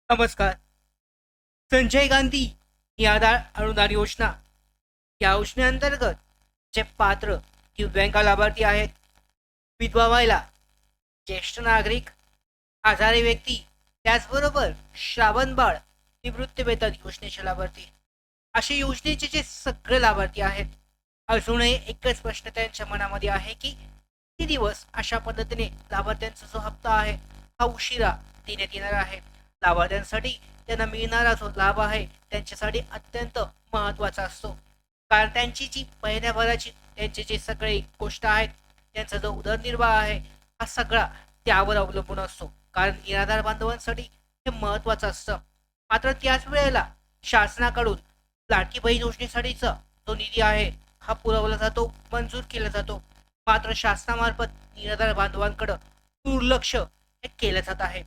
नमस्कार. संजय गांधी ही आधार अनुदान योजना या योजनेअंतर्गत जे पात्र दिव्यांग लाभार्थी आहेत, विधवा महिला, ज्येष्ठ नागरिक, आजारी व्यक्ती, त्याचबरोबर श्रावण बाळ, निवृत्ती वेतन योजनेचे लाभार्थी, असे योजनेचे जे सगळे लाभार्थी आहेत, अजूनही एकच प्रश्न त्यांच्या मनामध्ये आहे की किती दिवस अशा पद्धतीने लाभार्थ्यांचा जो हप्ता आहे हा उशिरा देण्यात येणार आहे. लाभार्थ्यांसाठी त्यांना मिळणारा जो लाभ आहे त्यांच्यासाठी अत्यंत महत्त्वाचा असतो, कारण त्यांची जी महिन्याभराची त्यांचे जे सगळे गोष्ट आहेत, त्यांचा जो उदरनिर्वाह आहे हा सगळा त्यावर अवलंबून असतो, कारण निराधार बांधवांसाठी हे महत्त्वाचं असतं. मात्र त्याच वेळेला शासनाकडून लाडकी बहीण योजनेसाठीचा जो निधी आहे हा पुरवला जातो, मंजूर केला जातो. मात्र शासनामार्फत निराधार बांधवांकडे दुर्लक्ष हे केलं जात आहे.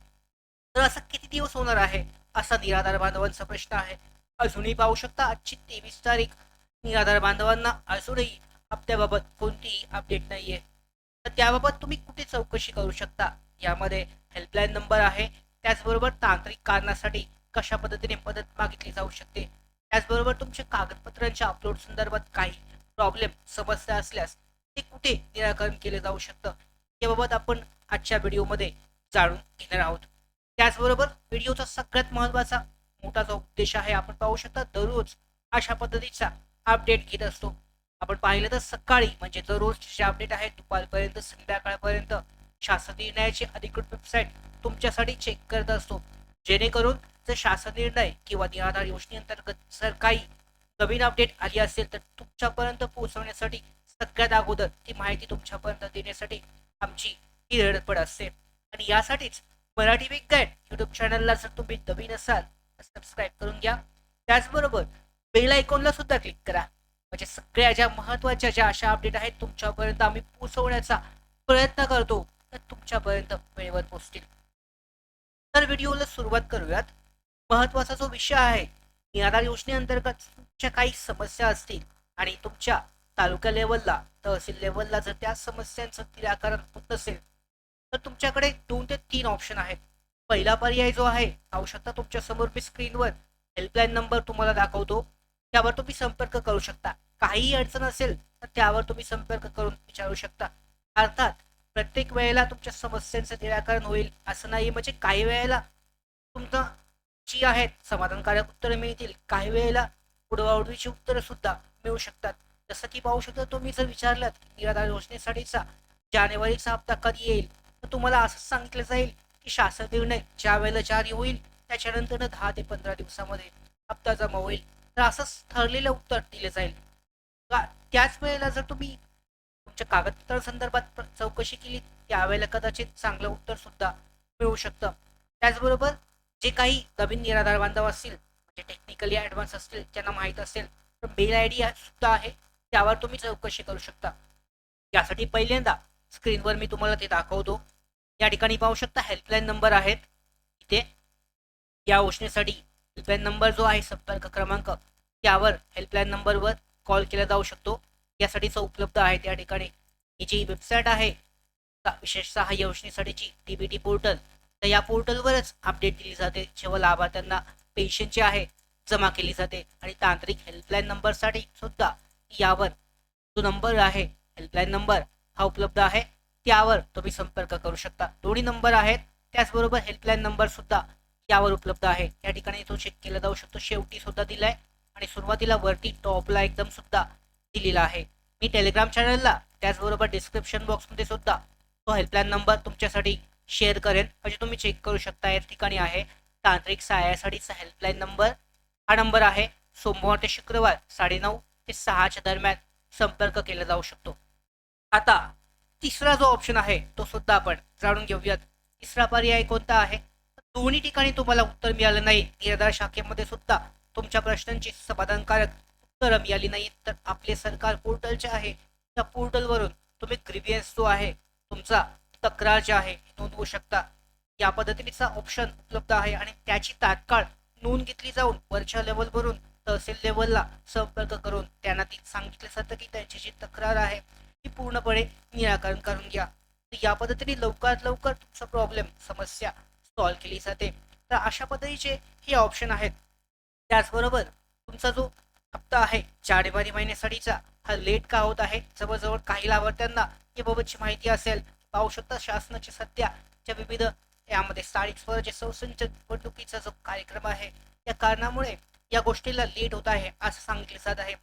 तर असं किती दिवस होणार आहे असा निराधार बांधवांचा प्रश्न आहे. अजूनही पाहू शकता आजची 23 तारीख, निराधार बांधवांना अजूनही हप्त्याबाबत कोणतीही अपडेट नाहीये. तर त्याबाबत तुम्ही कुठे चौकशी करू शकता, यामध्ये हेल्पलाईन नंबर आहे, त्याचबरोबर तांत्रिक कारणासाठी कशा पद्धतीने मदत मागितली जाऊ शकते, त्याचबरोबर तुमच्या कागदपत्रांच्या अपलोड संदर्भात काही प्रॉब्लेम समस्या असल्यास ते कुठे निराकरण केले जाऊ शकतं, याबाबत आपण आजच्या व्हिडिओमध्ये जाणून घेणार आहोत. त्याचबरोबर व्हिडिओचा सगळ्यात महत्त्वाचा मोठा जो उद्देश आहे, आपण पाहू शकता दररोज अशा पद्धतीचा अपडेट घेत असतो. आपण पाहिलं तर सकाळी म्हणजे दररोज जे अपडेट आहे दुपारपर्यंत संध्याकाळपर्यंत शासन निर्णयाची अधिकृत वेबसाईट तुमच्यासाठी चेक करत असतो, जेणेकरून जर शासन निर्णय किंवा निराधार योजनेअंतर्गत जर काही नवीन अपडेट आली असेल तर तुमच्यापर्यंत पोहोचवण्यासाठी सगळ्यात अगोदर ती माहिती तुमच्यापर्यंत देण्यासाठी आमची ही धडपड असते. आणि यासाठीच मराठी बिग गाईड युट्यूब चॅनलला जर तुम्ही नवीन असाल तर सबस्क्राईब करून घ्या. त्याचबरोबर बेल आयकॉनला सुद्धा क्लिक करा, म्हणजे सगळ्या ज्या महत्त्वाच्या ज्या अशा अपडेट आहेत तुमच्यापर्यंत आम्ही पोहोचवण्याचा प्रयत्न करतो तर तुमच्यापर्यंत वेळेवर पोहोचतील. तर व्हिडिओला सुरुवात करूयात. महत्त्वाचा जो विषय आहे, निराधार योजनेअंतर्गत तुमच्या काही समस्या असतील आणि तुमच्या तालुका लेवलला, तहसील लेवलला जर त्या समस्यांचं निराकरण होत नसेल तर तुमच्याकडे 2 ते 3 ऑप्शन आहेत. पहिला पर्याय जो आहे, पाहू शकता तुमच्या समोर मी स्क्रीनवर हेल्पलाईन नंबर तुम्हाला दाखवतो, त्यावर तुम्ही संपर्क करू शकता. काहीही अडचण असेल तर त्यावर तुम्ही संपर्क करून विचारू शकता. अर्थात प्रत्येक वेळेला तुमच्या समस्यांचं निराकरण होईल असं नाही, म्हणजे काही वेळेला तुमचं जी आहेत समाधानकारक उत्तरं मिळतील, काही वेळेला उडवाउडवीची उत्तरं सुद्धा मिळू शकतात. जसं की पाहू शकता, तुम्ही जर विचारलात निराधार योजनेसाठीचा जानेवारीचा हप्ता कधी येईल तर तुम्हाला असं सांगितलं जाईल की शासन निर्णय ज्या वेळेला जारी होईल त्याच्यानंतर 10 ते 15 दिवसामध्ये हप्ता जमा होईल. तर असंच ठरलेलं उत्तर दिलं जाईल. त्याच वेळेला जर तुम्ही तुमच्या कागदपत्रांसंदर्भात चौकशी केली त्यावेळेला कदाचित चांगलं उत्तर सुद्धा मिळू शकतं. त्याचबरोबर जे काही नवीन निराधार बांधव असतील, म्हणजे टेक्निकली ॲडव्हान्स असतील, त्यांना माहीत असेल तर मेल आय डी सुद्धा आहे, त्यावर तुम्ही चौकशी करू शकता. यासाठी पहिल्यांदा स्क्रीनवर मी तुम्हाला ते दाखवतो. या ठिकाणी पाहू शकता हेल्पलाईन नंबर आहेत इथे. या योजनेसाठी हेल्पलाईन नंबर जो आहे, संपर्क क्रमांक, त्यावर हेल्पलाईन नंबरवर कॉल केला जाऊ शकतो. यासाठीच उपलब्ध आहे त्या ठिकाणी. ही जी वेबसाईट आहे विशेषतः या योजनेसाठीची डीबीटी पोर्टल, तर या पोर्टलवरच अपडेट दिली जाते जेव्हा लाभार्थ्यांना पेन्शनचे आहे जमा केली जाते. आणि तांत्रिक हेल्पलाईन नंबरसाठी सुद्धा यावर जो नंबर आहे हेल्पलाईन नंबर हा उपलब्ध आहे, त्यावर तुम्ही संपर्क करू शकता. दोन्ही नंबर आहेत, त्याचबरोबर हेल्पलाईन नंबर सुद्धा यावर उपलब्ध आहे. या ठिकाणी तो चेक केला जाऊ शकतो, शेवटी सुद्धा दिलाय आणि सुरुवातीला वरती टॉपला एकदम सुद्धा दिलेला आहे. मी टेलिग्राम चॅनलला त्याचबरोबर डिस्क्रिप्शन बॉक्समध्ये सुद्धा तो हेल्पलाईन नंबर तुमच्यासाठी शेअर करेन, म्हणजे तुम्ही चेक करू शकता. या ठिकाणी आहे तांत्रिक सहाय्यासाठीचा हेल्पलाईन नंबर. हा नंबर आहे. सोमवार ते शुक्रवार 9:30 ते 6च्या दरम्यान संपर्क केला जाऊ शकतो. आता तिसरा जो ऑप्शन आहे तो सुद्धा आपण जाणून घेऊयात. तिसरा पर्याय कोणता आहे? दोन्ही ठिकाणी तुम्हाला उत्तर मिळालं नाही, निराधार शाखेमध्ये सुद्धा तुमच्या प्रश्नांची समाधानकारक उत्तरं मिळाली नाही, तर आपले सरकार पोर्टल जे आहे त्या पोर्टलवरून तुम्ही ग्रीव्हियन्स जो आहे तुमचा तक्रार जे आहे नोंदवू शकता. या पद्धतीचा ऑप्शन उपलब्ध आहे आणि त्याची तात्काळ नोंद घेतली जाऊन वरच्या लेवलवरून तहसील लेवलला संपर्क करून त्यांना ती सांगितलं जातं की त्यांची जी तक्रार आहे ती पूर्णपणे निराकरण करून घ्या. तर या पद्धतीने लवकरात लवकर तुमचा प्रॉब्लेम समस्या सॉल्व्ह केली जाते. तर अशा पद्धतीचे हे ऑप्शन आहेत. त्याचबरोबर तुमचा जो हप्ता आहे जानेवारी महिन्यासाठीचा हा लेट का होत आहे, जवळजवळ काही लाभार्थ्यांना याबाबतची माहिती असेल. पाहू शकता शासनाच्या सध्याच्या विविध यामध्ये स्थानिक स्वराज्य संस्थांच्या निवडणुकीचा जो कार्यक्रम आहे या कारणामुळे या गोष्टीला लेट होत आहे असं सांगितले जात आहे.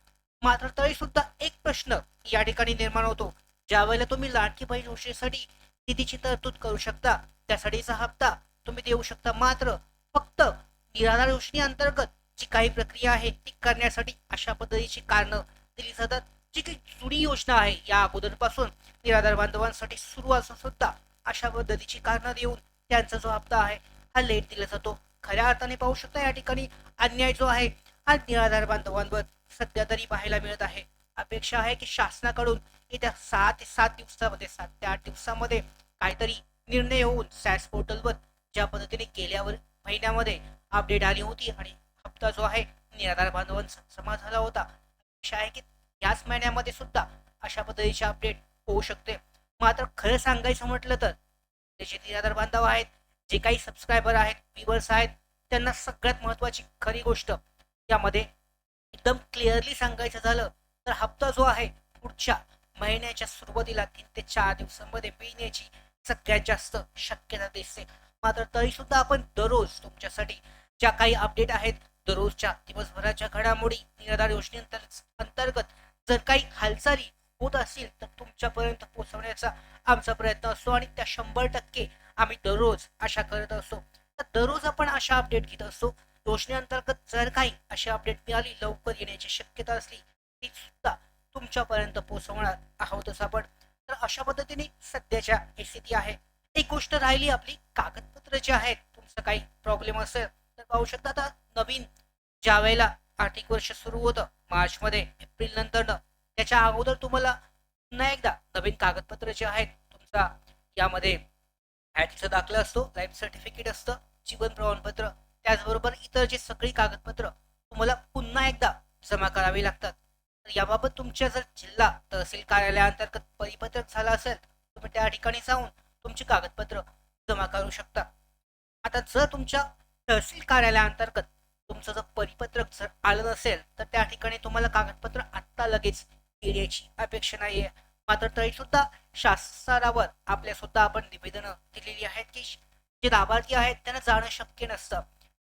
मात्र तरी सुद्धा एक प्रश्न या ठिकाणी निर्माण होतो. ज्या वेळेला तुम्ही लाडकी बहीण योजनेसाठी निधीची तरतूद करू शकता, त्यासाठीचा हप्ता तुम्ही देऊ शकता, मात्र फक्त निराधार योजनेअंतर्गत जी काही प्रक्रिया आहे ती करण्यासाठी अशा पद्धतीची कारणं दिली जातात. जी काही जुनी योजना आहे या अगोदरपासून निराधार बांधवांसाठी सुरू असून सुद्धा अशा पद्धतीची कारणं देऊन त्यांचा जो हप्ता आहे हा लेट दिला जातो. खऱ्या अर्थाने पाहू शकता या ठिकाणी अन्याय जो आहे हा निराधार बांधवांवर सध्या तरी पाहायला मिळत आहे. अपेक्षा आहे की शासनाकडून येत्या 6 ते 7 दिवसामध्ये 7 ते 8 दिवसामध्ये काहीतरी निर्णय होऊन सॅस पोर्टलवर ज्या पद्धतीने गेल्यावर महिन्यामध्ये अपडेट आली होती आणि हप्ता जो आहे निराधार बांधवांचा जमा झाला होता. अपेक्षा आहे की याच महिन्यामध्ये सुद्धा अशा पद्धतीचे अपडेट होऊ शकते. मात्र खरं सांगायचं म्हटलं तर जे निराधार बांधव आहेत, जे काही सबस्क्रायबर आहेत, व्ह्युअर्स आहेत, त्यांना सगळ्यात महत्वाची खरी गोष्ट यामध्ये एकदम क्लिअरली सांगायचं झालं तर हप्ता जो आहे पुढच्या महिन्याच्या सुरुवातीला 3 ते 4 दिवसांमध्ये मिळण्याची सगळ्यात जास्त शक्यता दिसते. मात्र तरी सुद्धा आपण दररोज तुमच्यासाठी ज्या काही अपडेट आहेत, दररोजच्या दिवसभराच्या घडामोडी निराधार योजनेअंतर्गत जर काही हालचाली होत असतील तर तुमच्यापर्यंत पोहोचवण्याचा आमचा प्रयत्न असतो आणि त्या 100% आम्ही दररोज आशा करत असतो. तर दररोज आपण अशा अपडेट घेत असतो. योजनेअंतर्गत जर काही अशी अपडेट मिळाली, लवकर येण्याची शक्यता असली, ती सुद्धा तुमच्यापर्यंत पोहोचवणार आहोतच आपण. तर अशा पद्धतीने सध्याच्या स्थिती आहे. एक गोष्ट राहिली आपली कागदपत्र जे आहेत, तुमचं काही प्रॉब्लेम असेल तर पाहू शकता. आता नवीन ज्या वेळेला आर्थिक वर्ष सुरू होतं मार्चमध्ये, एप्रिल नंतर त्याच्या अगोदर तुम्हाला पुन्हा एकदा नवीन कागदपत्र जे आहेत तुमचा यामध्ये ह्याचा दाखला असतो, लाईफ सर्टिफिकेट असतं, जीवन प्रमाणपत्र, त्याचबरोबर इतर जे सगळी कागदपत्र तुम्हाला पुन्हा एकदा जमा करावी लागतात. तर याबाबत तुमच्या जर जिल्हा तहसील कार्यालयाअंतर्गत परिपत्रक झालं असेल, तुम्ही त्या ठिकाणी जाऊन तुमची कागदपत्र जमा करू शकता. आता जर तुमच्या तहसील कार्यालयाअंतर्गत तुमचं जर परिपत्रक जर आलं नसेल तर त्या ठिकाणी तुम्हाला कागदपत्र आत्ता लगेच येण्याची अपेक्षा नाहीये. मात्र तरी सुद्धा शासनावर आपल्या सुद्धा आपण निवेदनं दिलेली आहेत की जे लाभार्थी आहेत त्यांना जाणं शक्य नसतं.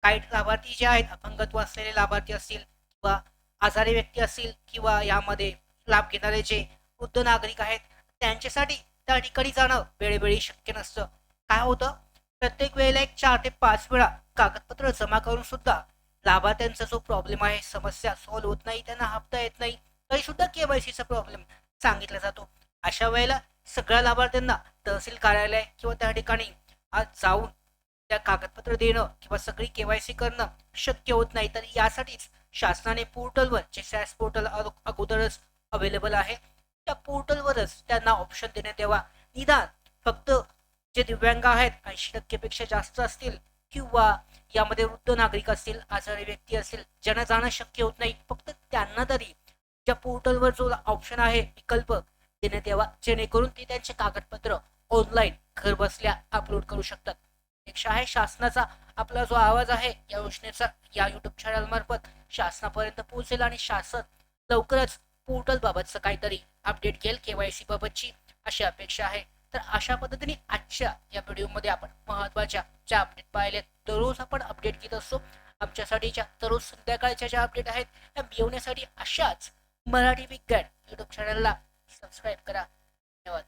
काही लाभार्थी जे आहेत अपंगत्व असलेले लाभार्थी असतील किंवा आजारी व्यक्ती असतील किंवा यामध्ये लाभ घेणारे जे वृद्ध नागरिक आहेत त्यांच्यासाठी त्या ठिकाणी जाणं वेळोवेळी शक्य नसतं. काय होतं, प्रत्येक वेळेला एक 4 ते 5 वेळा कागदपत्र जमा करून सुद्धा लाभार्थ्यांचा जो प्रॉब्लेम आहे, समस्या सॉल्व्ह होत नाही, त्यांना हप्ता येत नाही, तरी सुद्धा केवायसीचा प्रॉब्लेम सांगितला जातो. अशा वेळेला सगळ्या लाभार्थ्यांना तहसील कार्यालय किंवा त्या ठिकाणी आज जाऊन त्या कागदपत्र देणं किंवा सगळी केवायसी करणं शक्य होत नाही. तर यासाठीच शासनाने पोर्टलवर जे सॅस पोर्टल अगोदरच अवेलेबल आहे त्या पोर्टलवरच त्यांना ऑप्शन देण्यात यावा. निदान फक्त जे दिव्यांग आहेत 80% पेक्षा जास्त असतील किंवा यामध्ये वृद्ध नागरिक असतील, आजारी व्यक्ती असतील, ज्यांना जाणं शक्य होत नाही, फक्त त्यांना तरी त्या पोर्टलवर जो ऑप्शन आहे विकल्प देण्यात यावा, जेणेकरून ते त्यांचे कागदपत्र ऑनलाईन घर बसल्या अपलोड करू शकतात. पेक्षा आहे शासनाचा आपला जो आवाज आहे या योजनेचा या युट्यूब चॅनल मार्फत शासनापर्यंत पोहोचेल आणि शासन लवकरच पोर्टल बाबतचं काहीतरी अपडेट घेईल केवायसी बाबतची, अशी अपेक्षा आहे. तर अशा पद्धतीने आजच्या या व्हिडिओमध्ये आपण महत्त्वाच्या ज्या अपडेट पाहिलेत, दररोज आपण अपडेट घेत असतो. आमच्यासाठीच्या दररोज संध्याकाळच्या ज्या अपडेट आहेत त्या मिळवण्यासाठी अशाच मराठी बिग गाईड युट्यूब चॅनलला सबस्क्राईब करा. धन्यवाद.